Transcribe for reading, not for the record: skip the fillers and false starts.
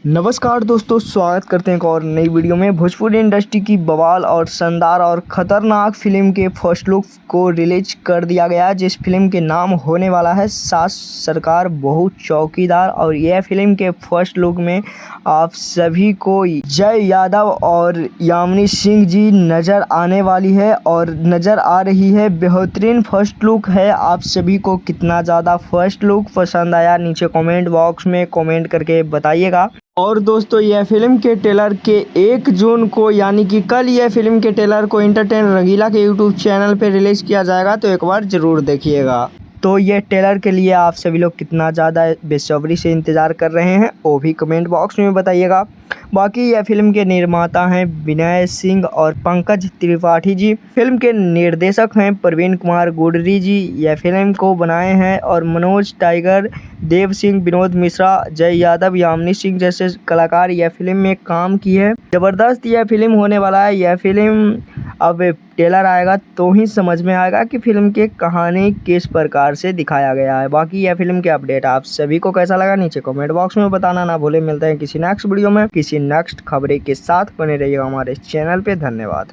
नमस्कार दोस्तों, स्वागत करते हैं एक और नई वीडियो में। भोजपुरी इंडस्ट्री की बवाल और शानदार और ख़तरनाक फिल्म के फर्स्ट लुक को रिलीज कर दिया गया, जिस फिल्म के नाम होने वाला है सास सरकार बहू चौकीदार। और यह फिल्म के फर्स्ट लुक में आप सभी को जय यादव और यामिनी सिंह जी नज़र आने वाली है और नज़र आ रही है। बेहतरीन फर्स्ट लुक है। आप सभी को कितना ज़्यादा फर्स्ट लुक पसंद आया, नीचे कमेंट बॉक्स में कमेंट करके बताइएगा। और दोस्तों, यह फिल्म के ट्रेलर के 1 जून को यानी कि कल यह फिल्म के ट्रेलर को एंटरटेन रंगीला के यूट्यूब चैनल पर रिलीज किया जाएगा, तो एक बार ज़रूर देखिएगा। तो ये ट्रेलर के लिए आप सभी लोग कितना ज़्यादा बेसब्री से इंतज़ार कर रहे हैं, वो भी कमेंट बॉक्स में बताइएगा। बाकी यह फिल्म के निर्माता हैं विनय सिंह और पंकज त्रिपाठी जी। फिल्म के निर्देशक हैं प्रवीण कुमार गुडरी जी। यह फिल्म को बनाए हैं और मनोज टाइगर, देव सिंह, विनोद मिश्रा, जय यादव, यामिनी सिंह जैसे कलाकार यह फिल्म में काम की है। ज़बरदस्त यह फिल्म होने वाला है। यह फिल्म अब ट्रेलर आएगा तो ही समझ में आएगा कि फिल्म की कहानी किस प्रकार से दिखाया गया है। बाकी यह फिल्म के अपडेट आप सभी को कैसा लगा, नीचे कमेंट बॉक्स में बताना ना भूले। मिलते हैं किसी नेक्स्ट वीडियो में किसी नेक्स्ट खबरें के साथ। बने रहिएगा हमारे चैनल पे। धन्यवाद।